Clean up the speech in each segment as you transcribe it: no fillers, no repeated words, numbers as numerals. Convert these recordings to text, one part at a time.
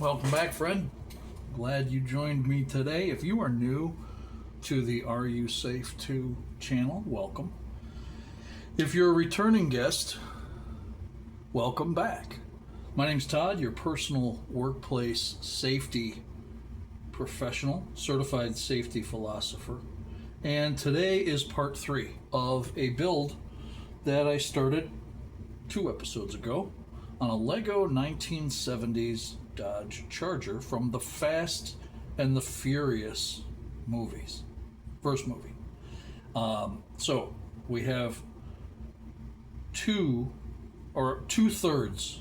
Welcome back, friend. Glad you joined me today. If you are new to the Are You Safe 2 channel, welcome. If you're a returning guest, welcome back. My name's Todd, your personal workplace safety professional, certified safety philosopher. And today is part 3 of a build that I started 2 episodes ago on a Lego 1970s Dodge Charger from the Fast and the Furious movies. First movie. So we have two-thirds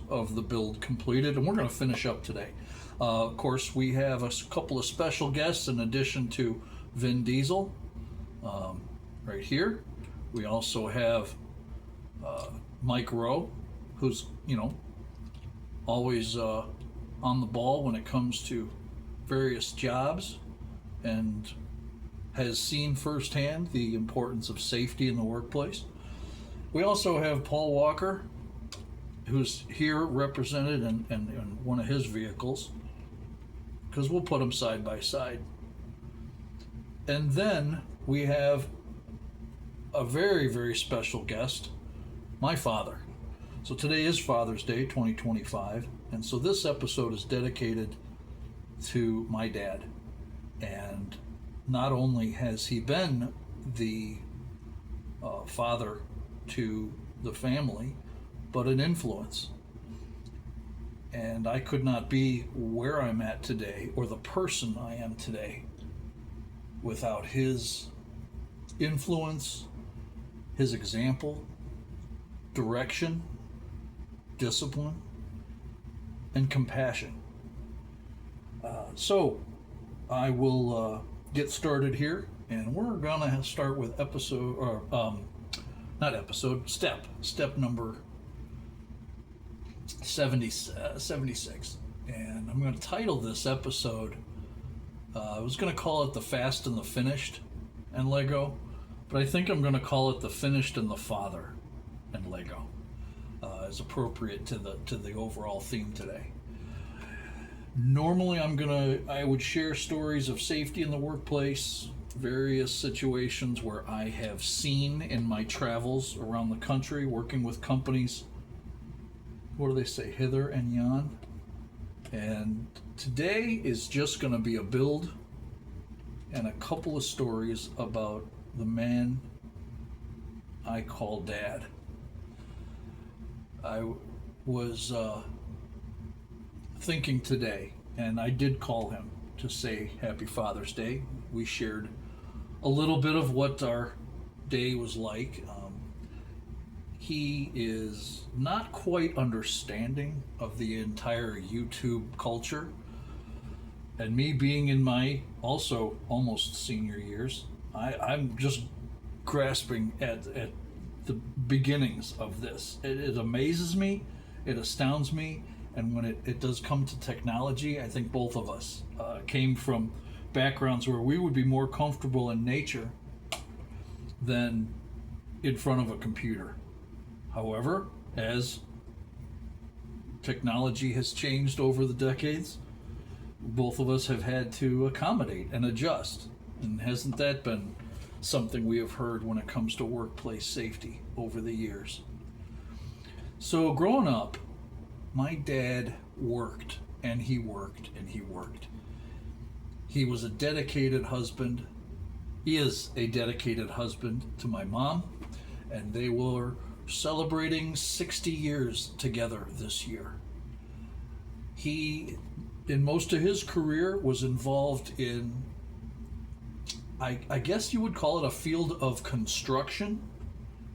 of the build completed, and we're going to finish up today. Of course, we have a couple of special guests in addition to Vin Diesel right here. We also have Mike Rowe, who's, always on the ball when it comes to various jobs and has seen firsthand the importance of safety in the workplace. We also have Paul Walker, who's here represented in one of his vehicles, because we'll put them side by side. And then we have a very, very special guest, my father. So today is Father's Day 2025, and so this episode is dedicated to my dad. And not only has he been the father to the family, but an influence. And I could not be where I'm at today, or the person I am today, without his influence, his example, direction, discipline, and compassion. So I will get started here, and we're gonna start with step number 76. And I'm going to title this episode, I was going to call it The Fast and the Finished and Lego, but I think I'm going to call it The Finished and the Father and Lego, as appropriate to the overall theme today. Normally I would share stories of safety in the workplace, various situations where I have seen in my travels around the country working with companies. What do they say? Hither and yon. And today is just going to be a build and a couple of stories about the man I call Dad. I was thinking today, and I did call him to say Happy Father's Day. We shared a little bit of what our day was like. He is not quite understanding of the entire YouTube culture, and me being in my also almost senior years, I'm just grasping at the beginnings of this. It amazes me, it astounds me, and when it does come to technology, I think both of us came from backgrounds where we would be more comfortable in nature than in front of a computer. However, as technology has changed over the decades, both of us have had to accommodate and adjust. And hasn't that been something we have heard when it comes to workplace safety over the years? So growing up, my dad worked, and he worked, and he worked. He was a dedicated husband. He is a dedicated husband to my mom, and they were celebrating 60 years together this year. He, in most of his career, was involved in, I guess you would call it a field of construction,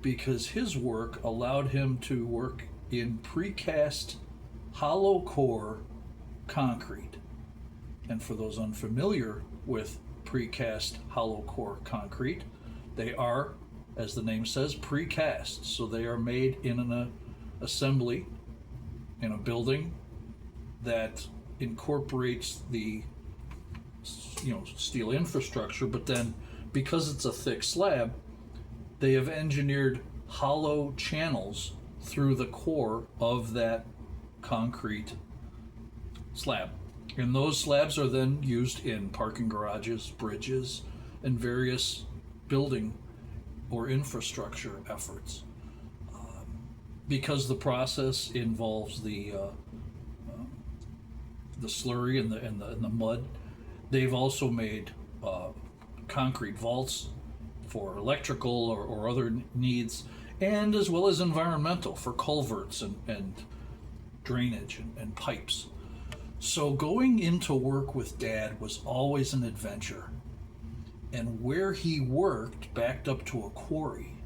because his work allowed him to work in precast hollow core concrete. And for those unfamiliar with precast hollow core concrete, they are, as the name says, precast. So they are made in an assembly in a building that incorporates the steel infrastructure, but then because it's a thick slab, they have engineered hollow channels through the core of that concrete slab. And those slabs are then used in parking garages, bridges, and various building or infrastructure efforts. Because the process involves the slurry and the mud, they've also made concrete vaults for electrical or other needs, and as well as environmental for culverts and drainage and pipes. So going into work with Dad was always an adventure. And where he worked backed up to a quarry.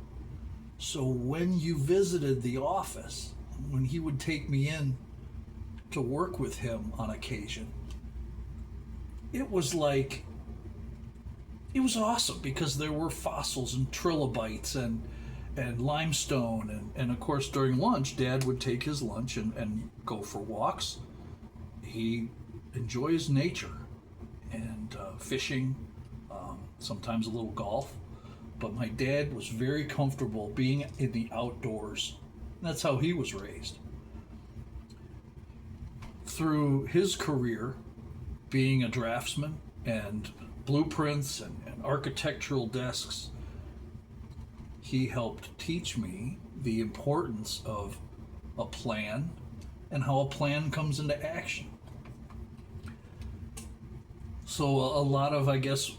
So when you visited the office, when he would take me in to work with him on occasion, it was awesome because there were fossils and trilobites and limestone. And of course, during lunch, Dad would take his lunch and go for walks. He enjoys nature and fishing, sometimes a little golf. But my dad was very comfortable being in the outdoors. That's how he was raised. Through his career, being a draftsman and blueprints and architectural desks, he helped teach me the importance of a plan and how a plan comes into action. So a lot of, I guess,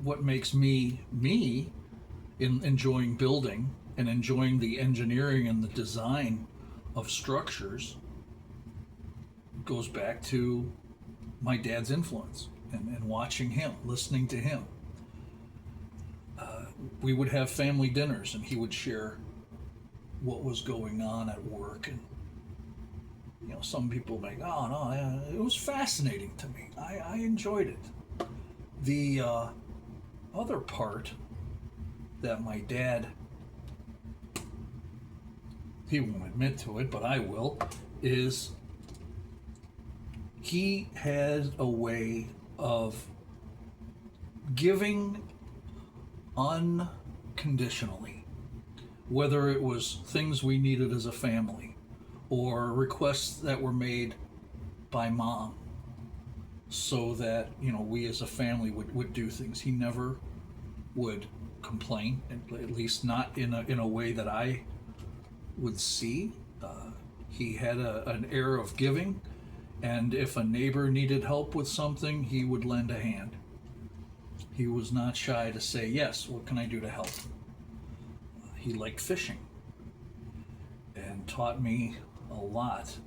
what makes me in enjoying building and enjoying the engineering and the design of structures goes back to my dad's influence and watching him, listening to him. We would have family dinners and he would share what was going on at work. And some people make, oh no, it was fascinating to me. I enjoyed it. The other part that my dad, he won't admit to it, but I will, is he had a way of giving unconditionally, whether it was things we needed as a family or requests that were made by Mom so that we as a family would do things. He never would complain, at least not in a way that I would see. He had an air of giving, and if a neighbor needed help with something, he would lend a hand. He was not shy to say, yes, what can I do to help? He liked fishing and taught me a lot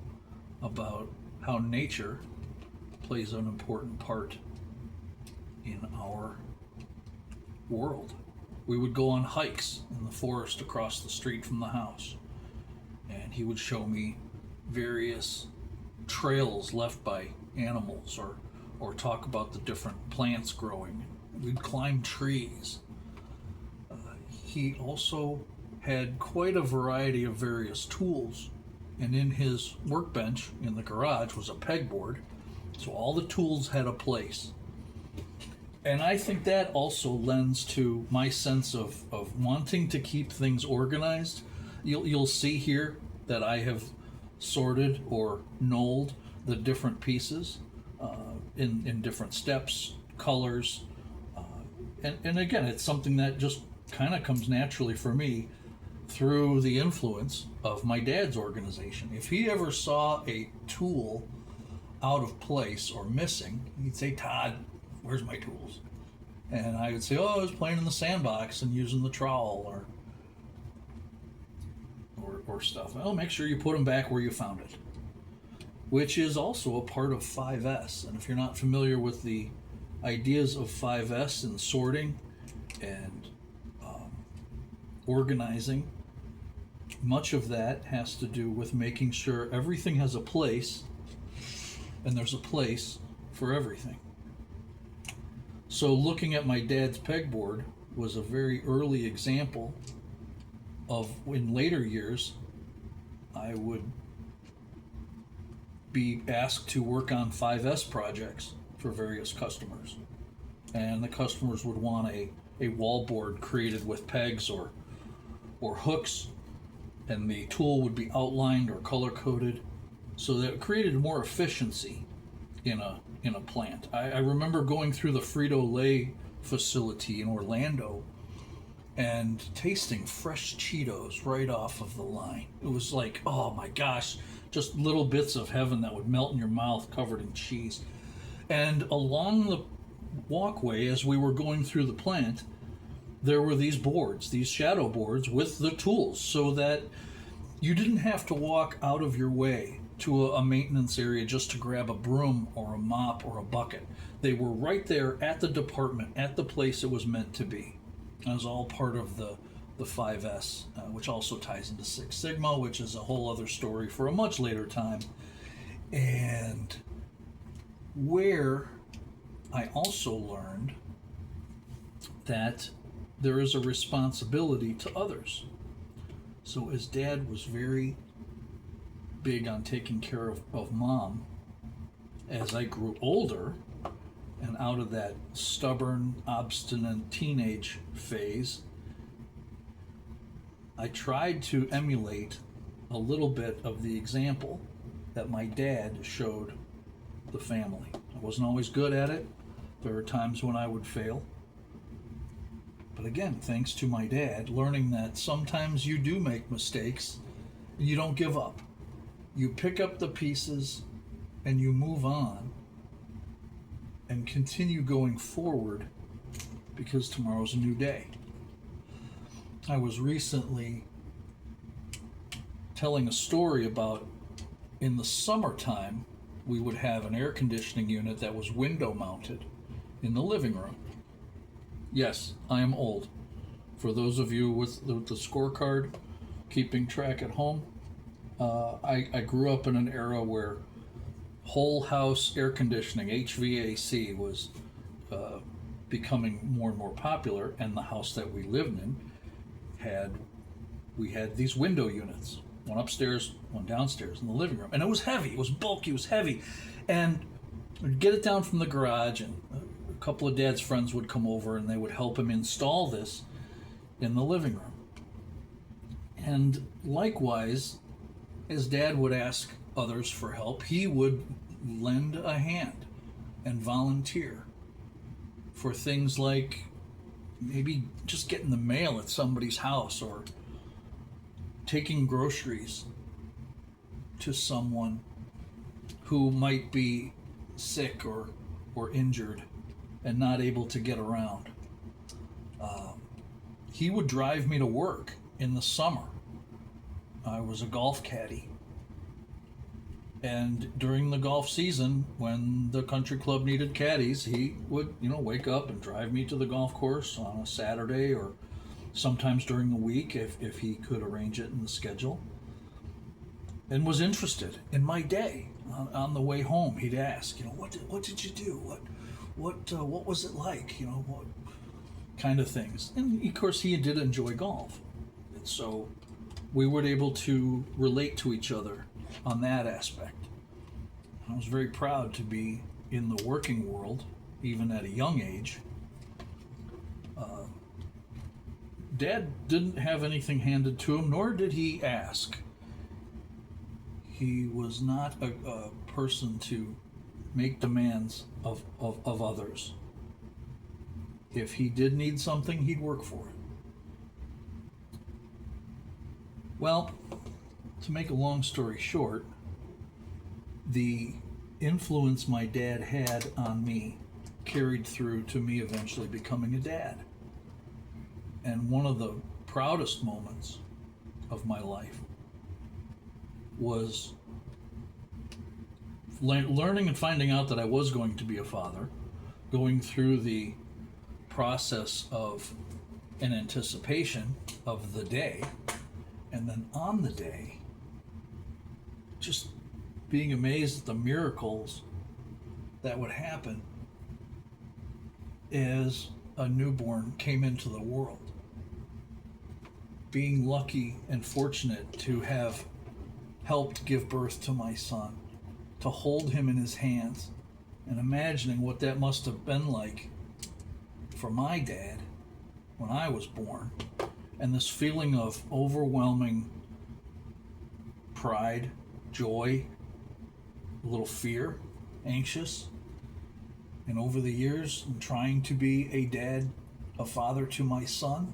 about how nature plays an important part in our world. We would go on hikes in the forest across the street from the house, and he would show me various trails left by animals or talk about the different plants growing. We'd climb trees. He also had quite a variety of various tools, and in his workbench in the garage was a pegboard, so all the tools had a place. And I think that also lends to my sense of wanting to keep things organized. You'll see here that I have sorted or knolled the different pieces in different steps, colors, and again, it's something that just kind of comes naturally for me through the influence of my dad's organization. If he ever saw a tool out of place or missing, he'd say, Todd, where's my tools? And I would say, oh, I was playing in the sandbox and using the trowel or stuff. Well, make sure you put them back where you found it, which is also a part of 5S. And if you're not familiar with the ideas of 5S and sorting and organizing, much of that has to do with making sure everything has a place and there's a place for everything. So looking at my dad's pegboard was a very early example of, in later years, I would be asked to work on 5S projects for various customers. And the customers would want a wall board created with pegs or hooks, and the tool would be outlined or color coded so that it created more efficiency in a plant. I remember going through the Frito-Lay facility in Orlando and tasting fresh Cheetos right off of the line. It was like, oh my gosh, just little bits of heaven that would melt in your mouth covered in cheese. And along the walkway, as we were going through the plant, there were these boards, these shadow boards with the tools, so that you didn't have to walk out of your way to a maintenance area just to grab a broom or a mop or a bucket. They were right there at the department, at the place it was meant to be. It was all part of the 5S, which also ties into Six Sigma, which is a whole other story for a much later time. And where I also learned that there is a responsibility to others. So as Dad was very big on taking care of Mom, as I grew older and out of that stubborn, obstinate teenage phase, I tried to emulate a little bit of the example that my dad showed the family. I wasn't always good at it. There were times when I would fail. But again, thanks to my dad, learning that sometimes you do make mistakes and you don't give up. You pick up the pieces and you move on and continue going forward, because tomorrow's a new day. I was recently telling a story about, in the summertime, we would have an air conditioning unit that was window mounted in the living room. Yes, I am old. For those of you with the scorecard, keeping track at home, I grew up in an era where whole house air conditioning, HVAC, was becoming more and more popular, and the house that we lived in had these window units, one upstairs, one downstairs in the living room, and it was heavy, it was bulky, it was heavy, and we'd get it down from the garage, and a couple of Dad's friends would come over and they would help him install this in the living room. And likewise, as Dad would ask others for help, he would lend a hand and volunteer for things like maybe just getting the mail at somebody's house, or taking groceries to someone who might be sick or injured and not able to get around. He would drive me to work in the summer. I was a golf caddy. And during the golf season, when the country club needed caddies, he would, wake up and drive me to the golf course on a Saturday, or sometimes during the week if he could arrange it in the schedule. And was interested in my day. On the way home, he'd ask, what did you do? What was it like? What kind of things. And of course, he did enjoy golf. And so we were able to relate to each other on that aspect. I was very proud to be in the working world, even at a young age. Dad didn't have anything handed to him, nor did he ask. He was not a person to make demands of others. If he did need something, he'd work for it. Well, to make a long story short, the influence my dad had on me carried through to me eventually becoming a dad. And one of the proudest moments of my life was learning and finding out that I was going to be a father, going through the process of an anticipation of the day, and then on the day, just being amazed at the miracles that would happen as a newborn came into the world. Being lucky and fortunate to have helped give birth to my son, to hold him in his hands, and imagining what that must have been like for my dad when I was born, and this feeling of overwhelming pride, joy, a little fear, anxious. And over the years, in trying to be a dad, a father to my son,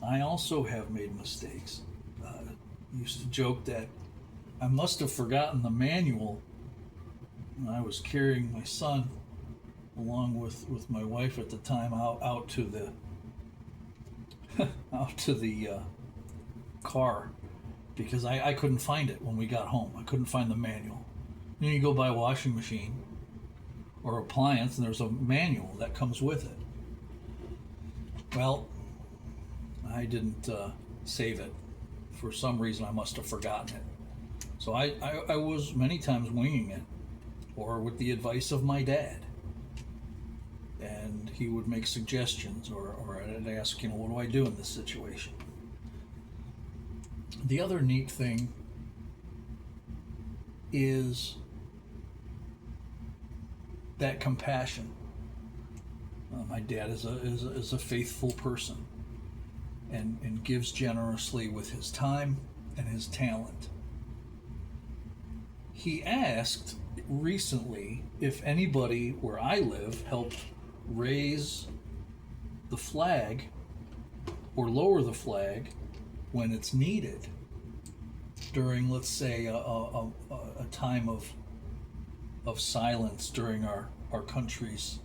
I also have made mistakes. Used to joke that I must have forgotten the manual when I was carrying my son along with my wife at the time out to the out to the car, because I couldn't find it when we got home. I couldn't find the manual. You go buy a washing machine or appliance, and there's a manual that comes with it. Well, I didn't save it. For some reason, I must have forgotten it. So I was many times winging it, or with the advice of my dad. And he would make suggestions, or I'd ask, what do I do in this situation? The other neat thing is that compassion. My dad is a faithful person, and gives generously with his time and his talent. He asked recently if anybody where I live helped raise the flag or lower the flag when it's needed during, let's say, a time of silence during our country's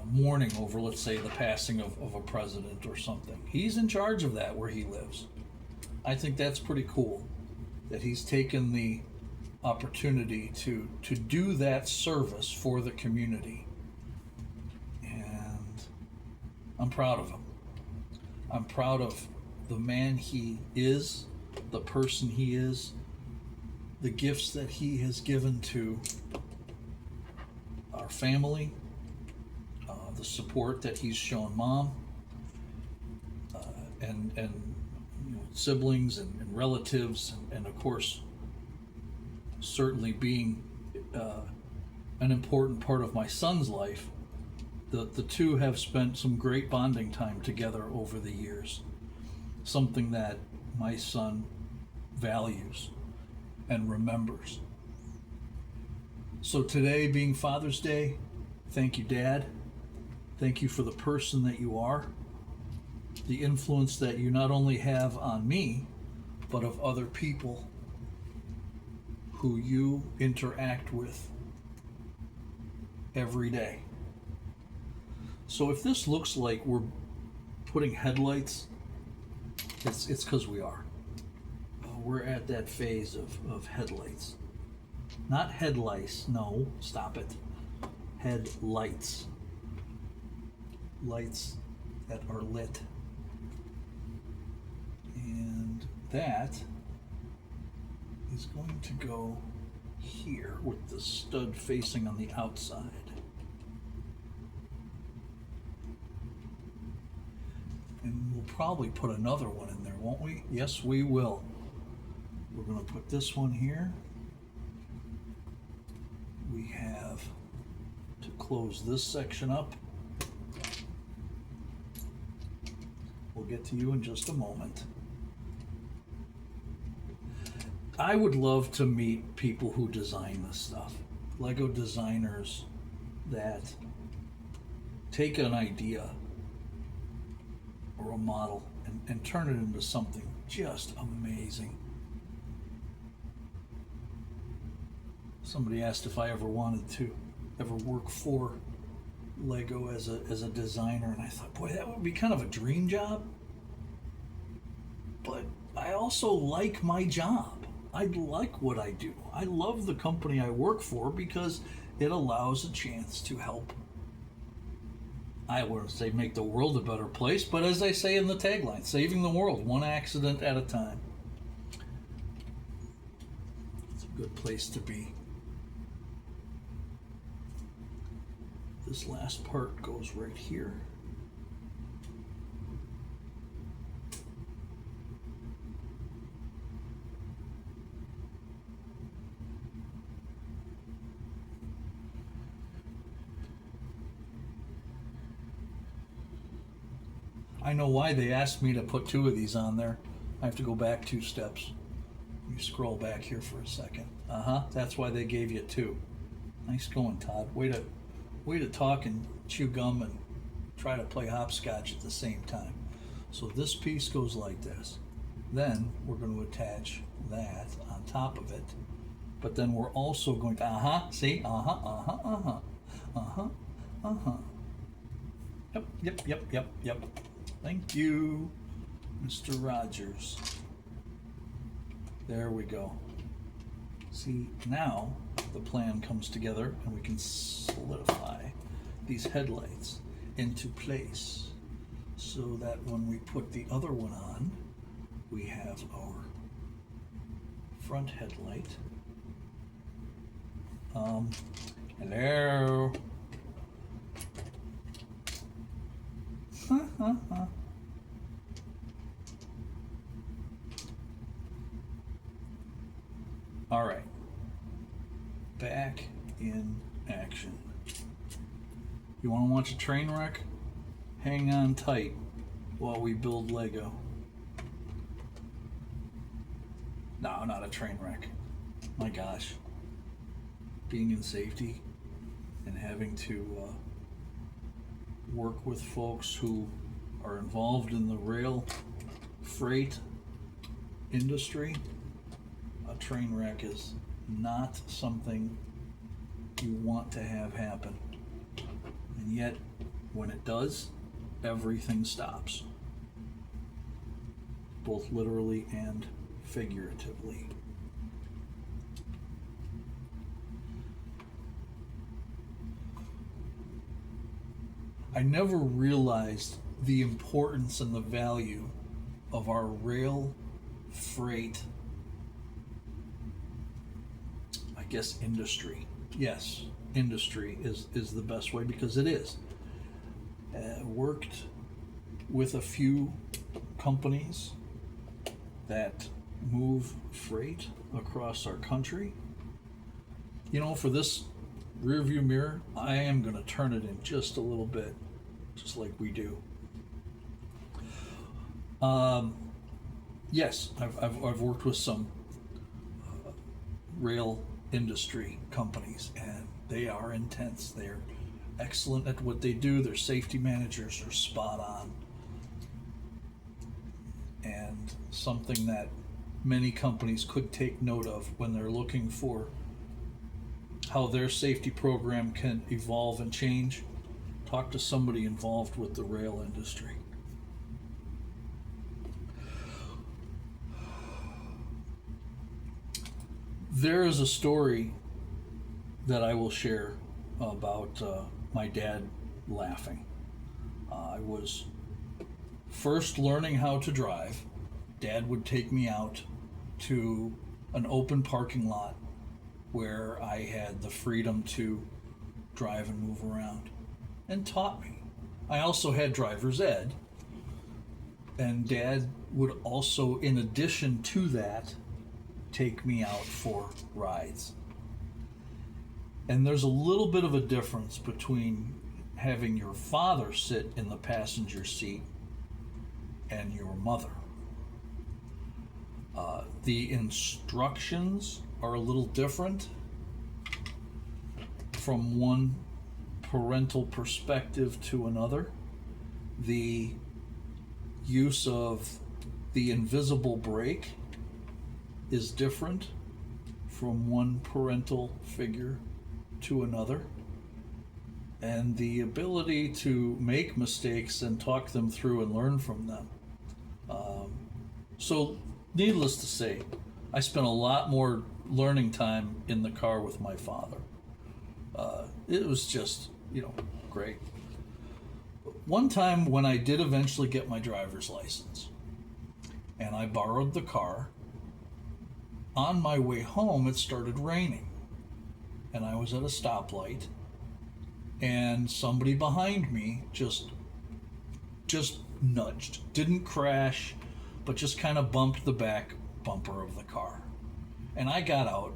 mourning over, let's say, the passing of a president or something. He's in charge of that where he lives. I think that's pretty cool that he's taken the opportunity to do that service for the community. And I'm proud of him. I'm proud of the man he is, the person he is, the gifts that he has given to our family, the support that he's shown mom, and siblings and relatives, and of course, certainly being an important part of my son's life. The two have spent some great bonding time together over the years, something that my son values and remembers. So today, being Father's Day, thank you, Dad. Thank you for the person that you are, the influence that you not only have on me, but of other people who you interact with every day. So if this looks like we're putting headlights, it's because we are. We're at that phase of headlights. Not headlights, no, stop it. Headlights. Lights that are lit. And that is going to go here with the stud facing on the outside. And we'll probably put another one in there, won't we? Yes, we will. We're going to put this one here. We have to close this section up. We'll get to you in just a moment. I would love to meet people who design this stuff. Lego designers that take an idea or a model and turn it into something just amazing. Somebody asked if I ever wanted to ever work for Lego as a designer, and I thought, boy, that would be kind of a dream job. But I also like my job. I like what I do. I love the company I work for because it allows a chance to help. I wouldn't say make the world a better place, but as I say in the tagline, saving the world one accident at a time. It's a good place to be. This last part goes right here. I know why they asked me to put two of these on there. I have to go back 2 steps. You scroll back here for a second. That's why they gave you 2. Nice going, Todd. Way to talk and chew gum and try to play hopscotch at the same time. So this piece goes like this. Then we're going to attach that on top of it. But then we're also going to, see? Yep. Thank you, Mr. Rogers. There we go. See, now the plan comes together and we can solidify these headlights into place so that when we put the other one on, we have our front headlight. Hello. All right. Back in action. You want to watch a train wreck? Hang on tight while we build Lego. No, not a train wreck. My gosh. Being in safety and having to work with folks who are involved in the rail freight industry, a train wreck is not something you want to have happen. And yet, when it does, everything stops, both literally and figuratively. I never realized the importance and the value of our rail freight, I guess, industry. Yes, industry is the best way, because it is. Worked with a few companies that move freight across our country. You know, for this rear view mirror, I am going to turn it in just a little bit, just like we do. Yes, I've worked with some rail industry companies, and they are intense. They're excellent at what they do. Their safety managers are spot on, and something that many companies could take note of when they're looking for how their safety program can evolve and change. Talk to somebody involved with the rail industry. There is a story that I will share about my dad laughing. I was first learning how to drive. Dad would take me out to an open parking lot where I had the freedom to drive and move around, and taught me. I also had driver's ed, and Dad would also, in addition to that, take me out for rides. And there's a little bit of a difference between having your father sit in the passenger seat and your mother. The instructions are a little different from one parental perspective to another. The use of the invisible brake is different from one parental figure to another. And the ability to make mistakes and talk them through and learn from them. So needless to say, I spent a lot more learning time in the car with my father. It was just, great. One time when I did eventually get my driver's license, and I borrowed the car, on my way home it started raining, and I was at a stoplight, and somebody behind me just nudged, didn't crash, but just kind of bumped the back bumper of the car. And I got out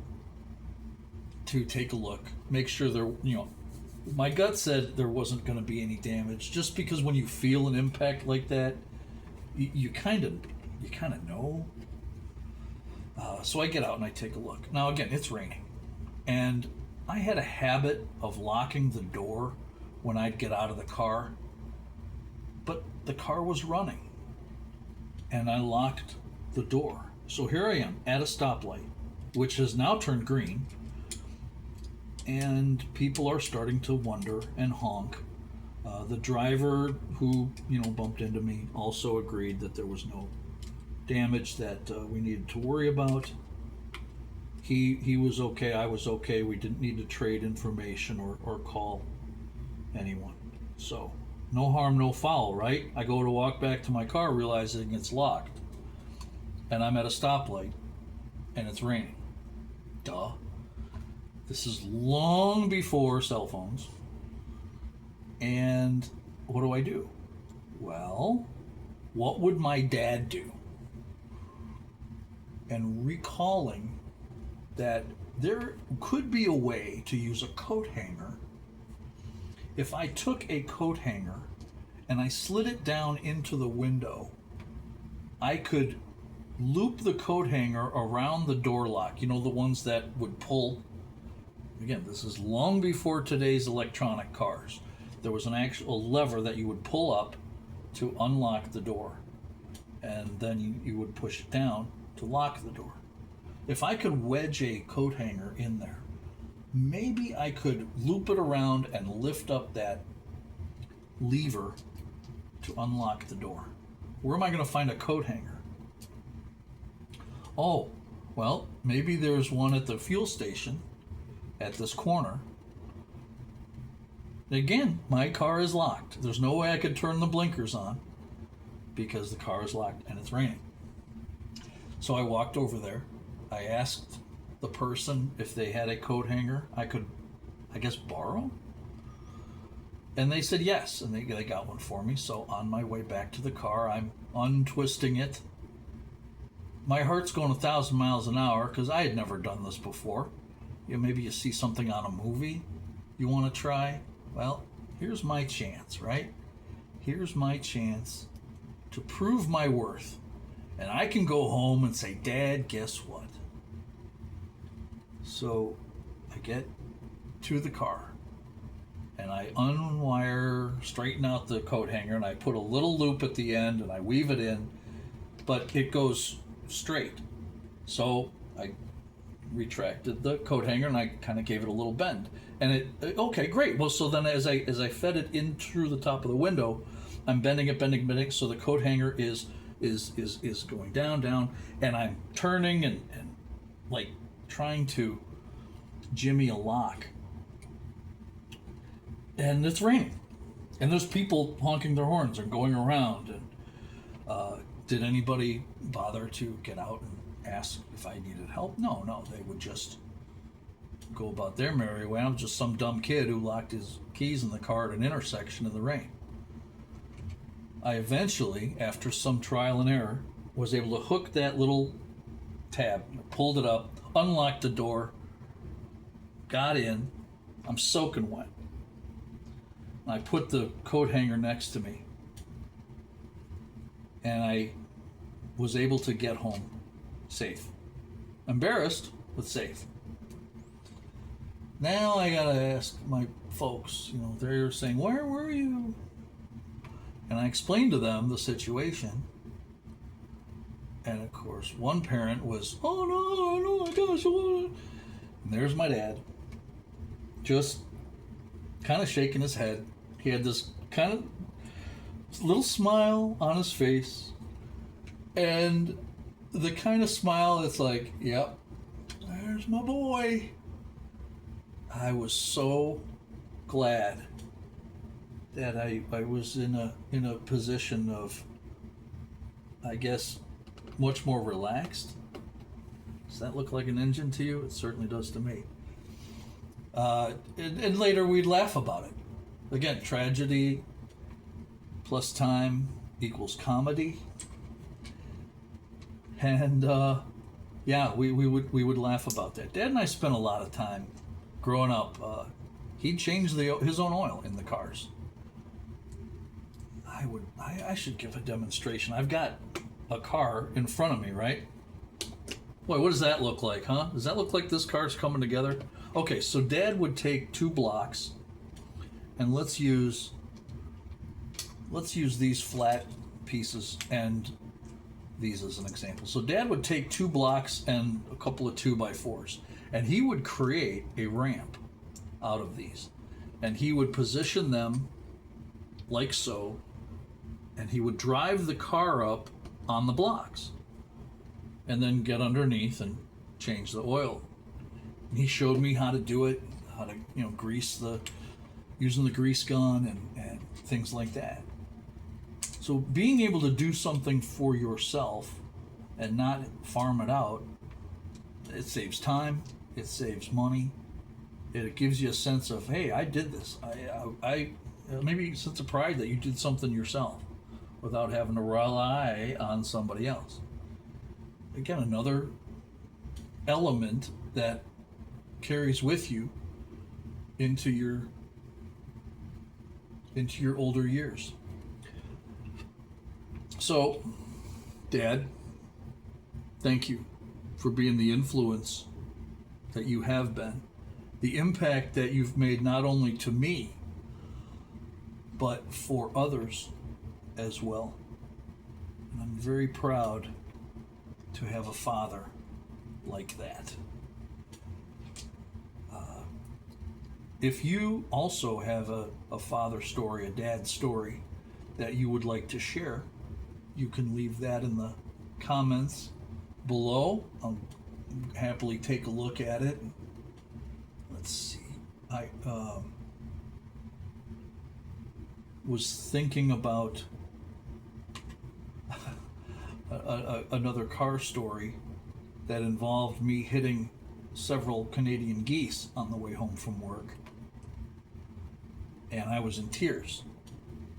to take a look, make sure there, my gut said there wasn't going to be any damage, just because when you feel an impact like that, you kind of know. So I get out and I take a look. Now again, it's raining, and I had a habit of locking the door when I'd get out of the car, but the car was running and I locked the door. So here I am at a stoplight, which has now turned green, and people are starting to wonder and honk. The driver who bumped into me also agreed that there was no damage that we needed to worry about. He was okay. I was okay. We didn't need to trade information or call anyone. So no harm, no foul, right? I go to walk back to my car realizing it's locked, and I'm at a stoplight and it's raining. Duh. This is long before cell phones. And what do? Well, what would my dad do? And recalling that there could be a way to use a coat hanger. If I took a coat hanger and I slid it down into the window, I could loop the coat hanger around the door lock, the ones that would pull. Again, this is long before today's electronic cars. There was an actual lever that you would pull up to unlock the door, and then you would push it down to lock the door. If I could wedge a coat hanger in there, maybe I could loop it around and lift up that lever to unlock the door. Where am I going to find a coat hanger? Oh, well, maybe there's one at the fuel station at this corner. Again, my car is locked. There's no way I could turn the blinkers on because the car is locked and it's raining. So I walked over there. I asked the person if they had a coat hanger I could, I guess, borrow. And they said yes, and they got one for me. So on my way back to the car, I'm untwisting it. My heart's going 1,000 miles an hour because I had never done this before. Maybe you see something on a movie you want to try. Well, here's my chance, right? Here's my chance to prove my worth. And I can go home and say, Dad, guess what? So I get to the car and I unwire, straighten out the coat hanger, and I put a little loop at the end and I weave it in, but it goes straight. So I retracted the coat hanger and I kind of gave it a little bend. And okay, great. Well, so then as I fed it in through the top of the window, I'm bending it, so the coat hanger is going down, and I'm turning and like trying to jimmy a lock. And it's raining. And there's people honking their horns and going around. And did anybody bother to get out and ask if I needed help? No, they would just go about their merry way. I'm just some dumb kid who locked his keys in the car at an intersection in the rain. I eventually, after some trial and error, was able to hook that little tab, pulled it up, unlocked the door, got in. I'm soaking wet. I put the coat hanger next to me, and I was able to get home safe. Embarrassed, but safe. Now I gotta ask my folks, they're saying, where were you? And I explained to them the situation. And of course, one parent was, oh no, my gosh. And there's my dad, just kind of shaking his head. He had this kind of little smile on his face. And the kind of smile that's like, yep, there's my boy. I was so glad that I was in a position of, I guess, much more relaxed. Does that look like an engine to you? It certainly does to me. And later we'd laugh about it. Again, tragedy plus time equals comedy. And we would laugh about that. Dad and I spent a lot of time growing up. He'd change his own oil in the cars. I should give a demonstration. I've got a car in front of me, right? Boy, what does that look like, huh? Does that look like this car's coming together? Okay, so Dad would take 2 blocks, and let's use these flat pieces and these as an example. So Dad would take 2 blocks and a couple of 2x4s, and he would create a ramp out of these, and he would position them like so, and he would drive the car up on the blocks and then get underneath and change the oil. And he showed me how to do it, how to, grease using the grease gun and things like that. So being able to do something for yourself and not farm it out, it saves time, it saves money, it gives you a sense of, hey, I did this. I maybe a sense of pride that you did something yourself without having to rely on somebody else. Again, another element that carries with you into your older years. So, Dad, thank you for being the influence that you have been, the impact that you've made not only to me, but for others as well. And I'm very proud to have a father like that. If you also have a father story, a dad story that you would like to share, you can leave that in the comments below. I'll happily take a look at it. Let's see. I was thinking about another car story that involved me hitting several Canadian geese on the way home from work, and I was in tears.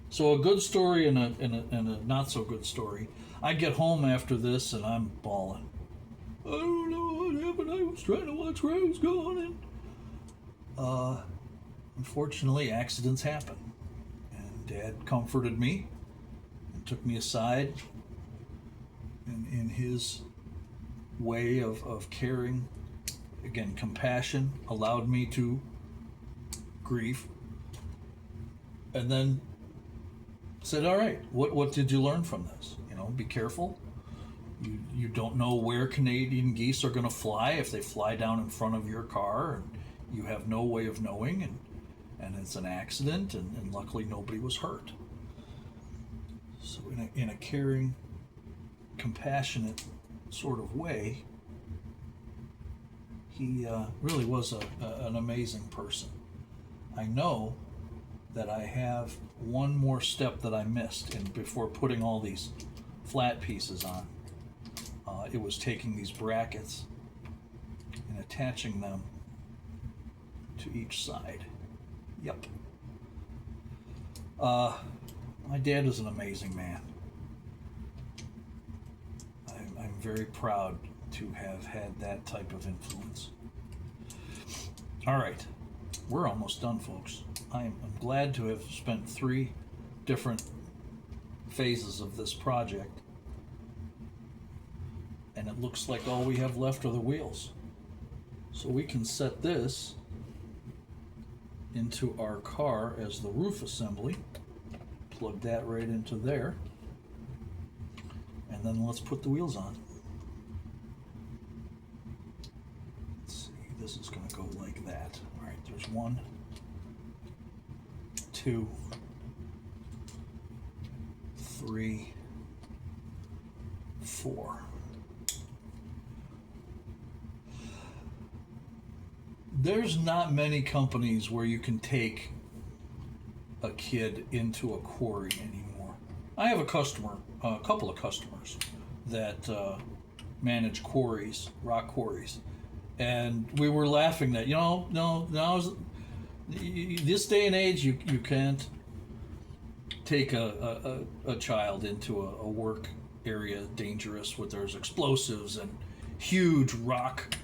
So a good story and a not so good story. I get home after this and I'm bawling. I don't know what happened. I was trying to watch where I was going, and unfortunately accidents happen. And Dad comforted me and took me aside, and in his way of caring, again, compassion, allowed me to grieve, and then said, all right, what did you learn from this? Be careful. You don't know where Canadian geese are going to fly, if they fly down in front of your car, and you have no way of knowing, and it's an accident, and luckily nobody was hurt. So in a caring, compassionate sort of way, he really was an amazing person. I know that I have one more step that I missed, and before putting all these flat pieces on, it was taking these brackets and attaching them to each side. Yep. My dad is an amazing man. I'm very proud to have had that type of influence. All right, we're almost done, folks. I'm glad to have spent 3 different phases of this project, and it looks like all we have left are the wheels. So we can set this into our car as the roof assembly, plug that right into there, and then let's put the wheels on. Let's see, this is going to go like that. All right, there's 1, 2, 3, 4. There's not many companies where you can take a kid into a quarry anymore. I have a couple of customers that manage quarries, rock quarries, and we were laughing that this day and age you can't take a child into a work area dangerous with there's explosives and huge rock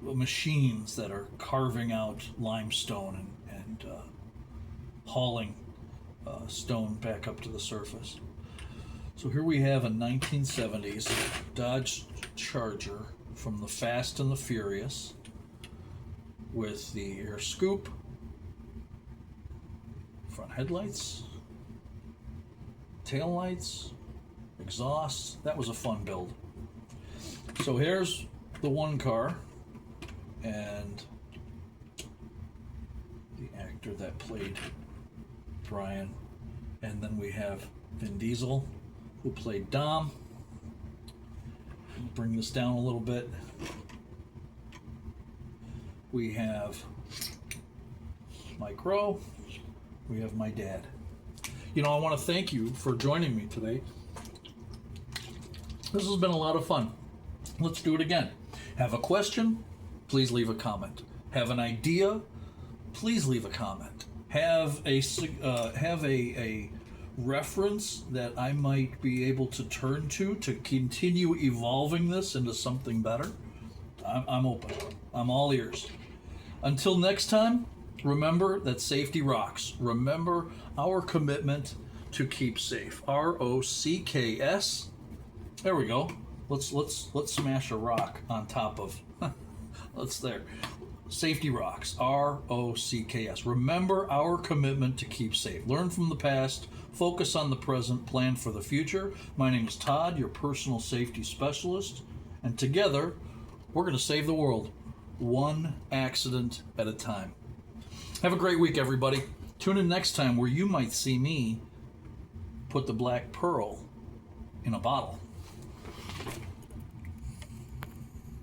machines that are carving out limestone and hauling stone back up to the surface. So here we have a 1970s Dodge Charger from the Fast and the Furious with the air scoop, front headlights, tail lights, exhaust. That was a fun build. So here's the one car and the actor that played Brian. And then we have Vin Diesel, who played Dom. Bring this down a little bit. We have Mike Rowe. We have my dad. You know, I want to thank you for joining me today. This has been a lot of fun. Let's do it again. Have a question? Please leave a comment. Have an idea? Please leave a comment. Have a reference that I might be able to turn to continue evolving this into something better. I'm open. I'm all ears. Until next time, remember that safety rocks. Remember our commitment to keep safe. ROCKS. There we go. Let's smash a rock on top of. Let's there. Safety rocks. ROCKS. Remember our commitment to keep safe. Learn from the past. Focus on the present. Plan for the future. My name is Todd, your personal safety specialist, and together we're going to save the world, one accident at a time. Have a great week, everybody. Tune in next time where you might see me put the black pearl in a bottle.